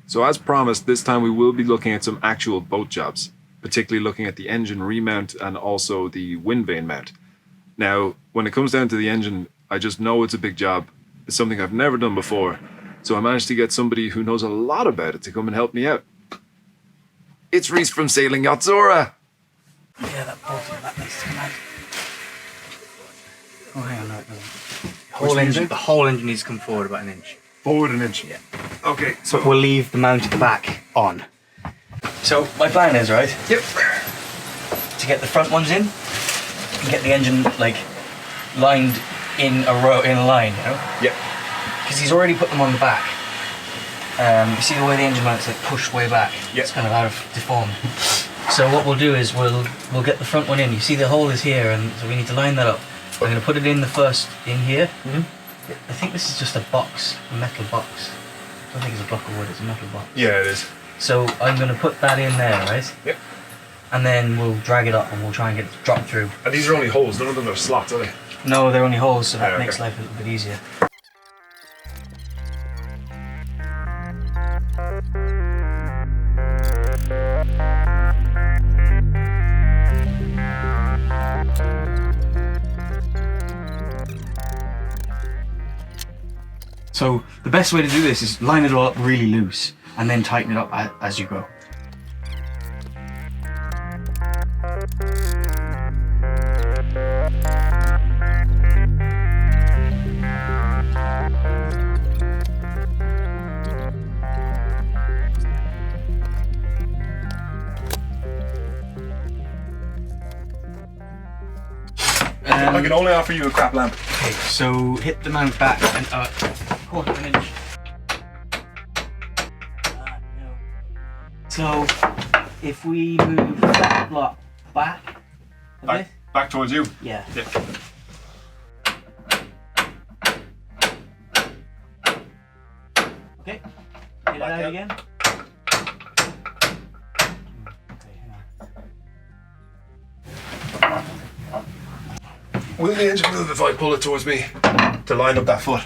So as promised, this time we will be looking at some actual boat jobs, particularly looking at the engine remount and also the wind vane mount. Now, when it comes down to the engine, I just know it's a big job. It's something I've never done before. So I managed to get somebody who knows a lot about it to come and help me out. It's Reese from Sailing Yacht Zora. Yeah, that bolt that needs to come out. Oh, hang on, no, it doesn't. The whole engine needs to come forward about an inch. Forward an inch? Yeah. Okay, So we'll leave the mount at the back on. So my plan is, right? Yep. To get the front ones in and get the engine like lined in a row, in a line, you know? Yep. Because he's already put them on the back. You see the way the engine mount's like pushed way back? Yep. It's kind of out of deformed. So what we'll do is we'll get the front one in. You see the hole is here, and so we need to line that up. I'm going to put it in the first in here. Mm-hmm. I think this is just a box, a metal box. I don't think it's a block of wood, it's a metal box. Yeah, it is. So I'm going to put that in there, right? Yep. And then we'll drag it up and we'll try and get it dropped through. And these are only holes, none of them are slots, are they? No, they're only holes, so that okay. makes life a little bit easier. So the best way to do this is line it all up really loose and then tighten it up as you go. I can only offer you a crap lamp. Okay, so hit the mount back and quarter of an inch. No. So if we move that block back a bit. Back towards you. Yeah. Yep. Okay. Hit it out again. Will the engine move if I pull it towards me to line up that foot?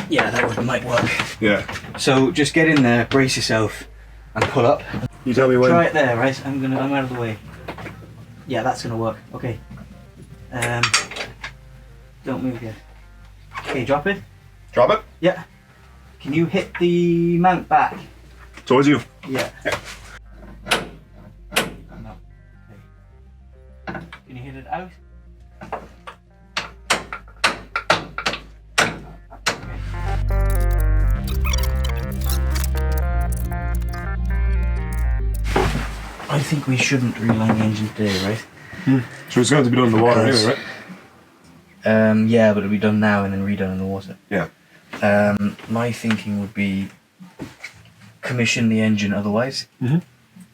Yeah, that might work. Yeah. So just get in there, brace yourself, and pull up. You tell me when. Try it there, right? I'm out of the way. Yeah, that's gonna work. Okay. Don't move yet. Okay, drop it. Drop it? Yeah. Can you hit the mount back? Towards you. Yeah. No. Okay. Can you hit it out? I think we shouldn't reline the engine today, right? So it's going to be done in the water anyway, right? Yeah, but it'll be done now and then redone in the water. Yeah. My thinking would be commission the engine otherwise. Mm-hmm.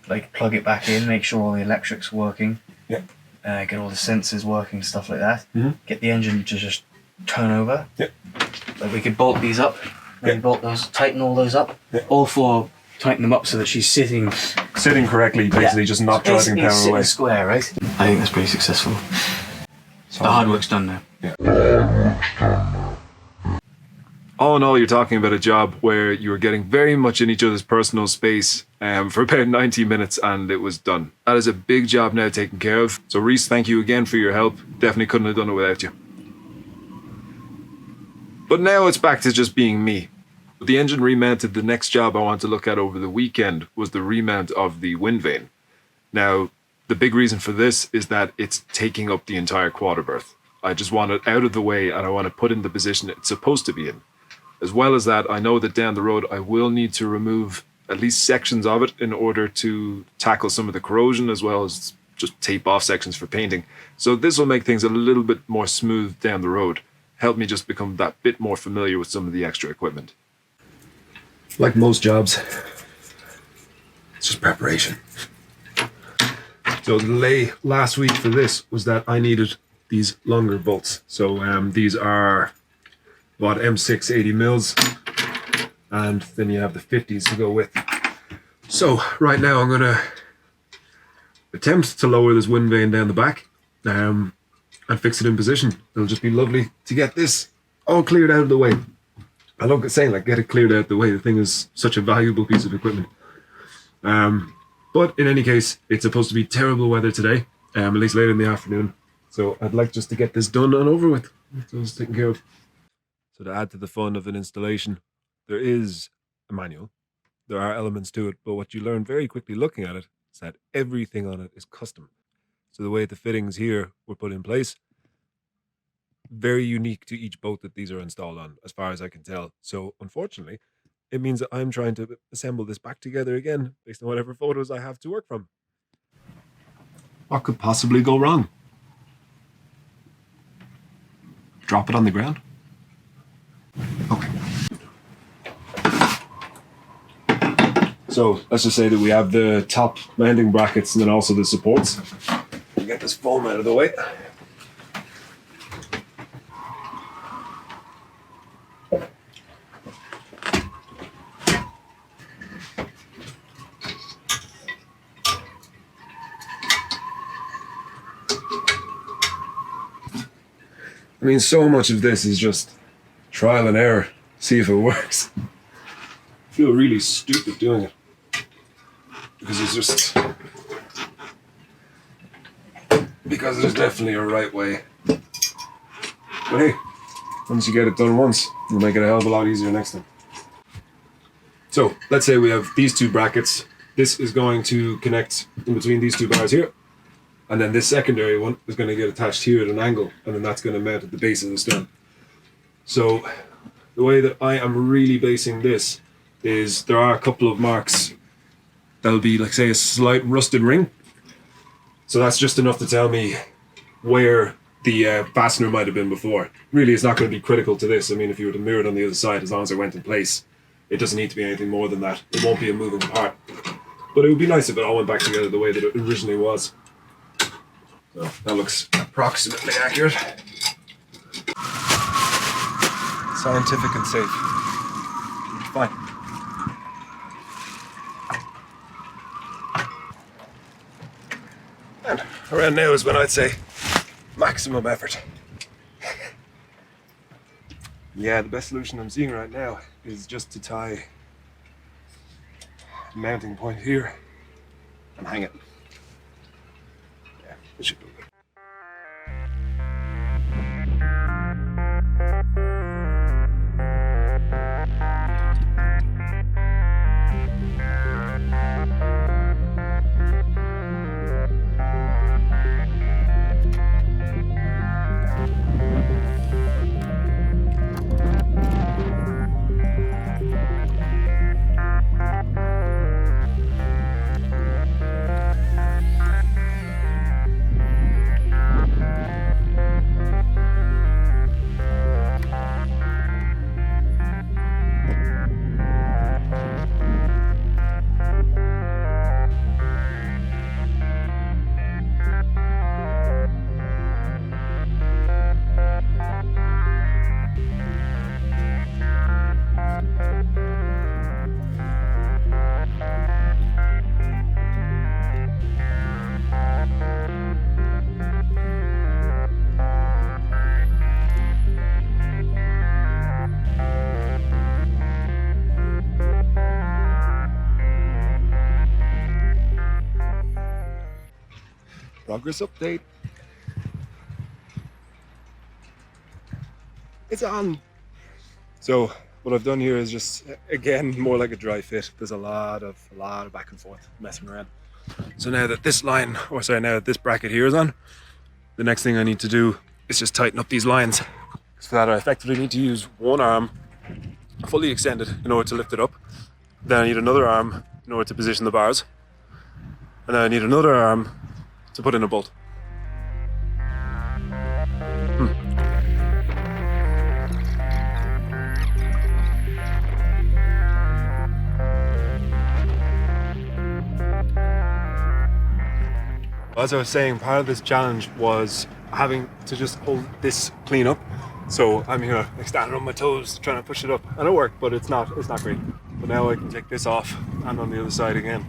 Like plug it back in, make sure all the electrics are working. Yeah. Get all the sensors working, stuff like that. Mm-hmm. Get the engine to just turn over. Yep. Like we could bolt these up. Maybe bolt those, tighten all those up. Yep. All four, tighten them up so that she's sitting Correctly, basically, just not driving power away. Square, right? I think that's pretty successful. The hard work's done now. Yeah. All in all, you're talking about a job where you were getting very much in each other's personal space for about 90 minutes and it was done. That is a big job now taken care of. So Reese, thank you again for your help. Definitely couldn't have done it without you. But now it's back to just being me. With the engine remounted, the next job I want to look at over the weekend was the remount of the wind vane. Now, the big reason for this is that it's taking up the entire quarter berth. I just want it out of the way and I want to put it in the position it's supposed to be in. As well as that, I know that down the road I will need to remove at least sections of it in order to tackle some of the corrosion as well as just tape off sections for painting. So this will make things a little bit more smooth down the road. Help me just become that bit more familiar with some of the extra equipment. Like most jobs, it's just preparation. So the delay last week for this was that I needed these longer bolts. So these are about M6 80 mils, and then you have the 50s to go with. So right now I'm gonna attempt to lower this wind vane down the back. and fix it in position. It'll just be lovely to get this all cleared out of the way. I love saying like get it cleared out of the way. The thing is such a valuable piece of equipment. But in any case, it's supposed to be terrible weather today, at least later in the afternoon. So I'd like just to get this done and over with. So it's taken care of. So to add to the fun of an installation, there is a manual. There are elements to it, but what you learn very quickly looking at it is that everything on it is custom. So the way the fittings here were put in place, very unique to each boat that these are installed on, as far as I can tell. So unfortunately, it means that I'm trying to assemble this back together again based on whatever photos I have to work from. What could possibly go wrong? Drop it on the ground? Okay. So let's just say that we have the top landing brackets and then also the supports. We'll get this foam out of the way. I mean, so much of this is just trial and error, see if it works. I feel really stupid doing it. Because there's definitely a right way. But hey, once you get it done once, it'll make it a hell of a lot easier next time. So let's say we have these two brackets. This is going to connect in between these two bars here. And then this secondary one is going to get attached here at an angle, and then that's going to mount at the base of the stern. So the way that I am really basing this is there are a couple of marks that'll be like, say, a slight rusted ring. So that's just enough to tell me where the fastener might have been before. Really, it's not going to be critical to this. I mean, if you were to mirror it on the other side, as long as it went in place, it doesn't need to be anything more than that. It won't be a moving part. But it would be nice if it all went back together the way that it originally was. So that looks approximately accurate. Scientific and safe. Fine. And around now is when I'd say maximum effort. Yeah, the best solution I'm seeing right now is just to tie the mounting point here and hang it. Yeah, it should be good. Progress update. It's on. So what I've done here is just, again, more like a dry fit. There's a lot of back and forth messing around. So now that this line, or sorry, now that this bracket here is on, the next thing I need to do is just tighten up these lines. So for that I effectively need to use one arm fully extended in order to lift it up. Then I need another arm in order to position the bars. And then I need another arm to put in a bolt. As I was saying, part of this challenge was having to just hold this clean up. So I'm here like standing on my toes trying to push it up, and it worked, but it's not great. But now I can take this off and on the other side again,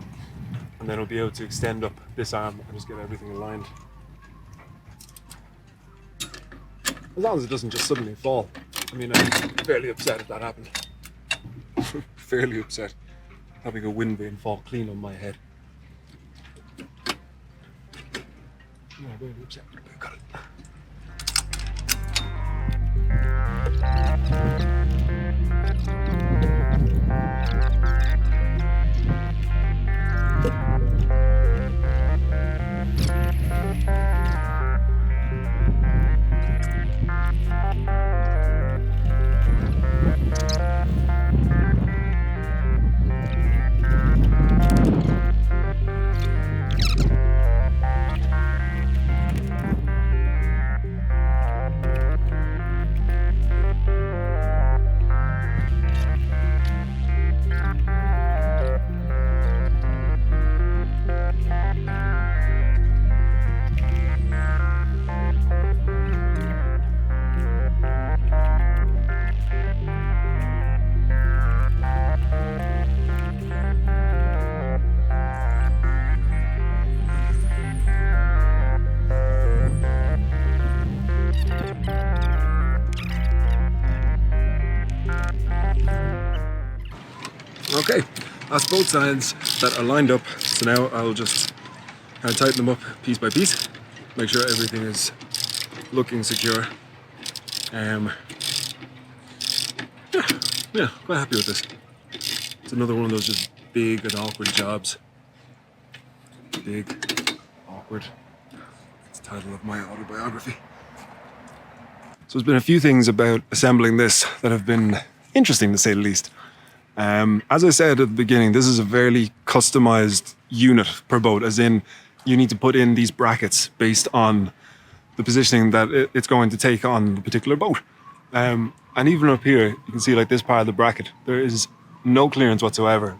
and then I'll be able to extend up this arm and just get everything aligned. As long as it doesn't just suddenly fall. I mean, I'm fairly upset if that happened. Fairly upset having a wind vane fall clean on my head. Yeah, very upset. Got it. Okay, that's both sides that are lined up. So now I'll just kind of tighten them up piece by piece, make sure everything is looking secure. Yeah, quite happy with this. It's another one of those just big and awkward jobs. Big, awkward. It's the title of my autobiography. So there's been a few things about assembling this that have been interesting, to say the least. As I said at the beginning, this is a fairly customized unit per boat, as in you need to put in these brackets based on the positioning that it's going to take on the particular boat. And even up here, you can see like this part of the bracket, there is no clearance whatsoever.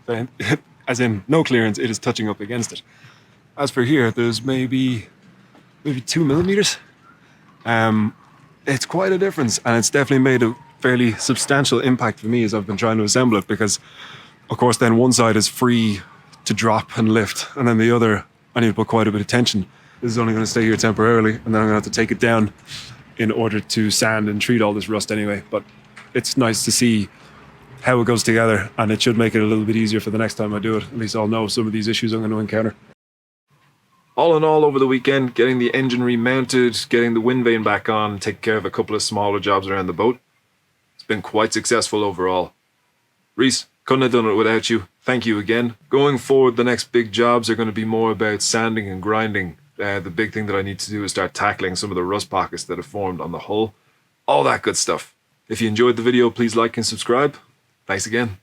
As in no clearance, it is touching up against it. As for here, there's maybe 2 millimeters. It's quite a difference, and it's definitely made a fairly substantial impact for me as I've been trying to assemble it, because of course then one side is free to drop and lift, and then the other I need to put quite a bit of tension. This is only going to stay here temporarily, and then I'm going to have to take it down in order to sand and treat all this rust anyway. But it's nice to see how it goes together, and it should make it a little bit easier for the next time I do it. At least I'll know some of these issues I'm going to encounter. All in all, over the weekend, getting the engine remounted, getting the wind vane back on, taking care of a couple of smaller jobs around the boat. It's been quite successful overall. Reese, couldn't have done it without you. Thank you again. Going forward, the next big jobs are going to be more about sanding and grinding. The big thing that I need to do is start tackling some of the rust pockets that have formed on the hull. All that good stuff. If you enjoyed the video, please like and subscribe. Thanks again.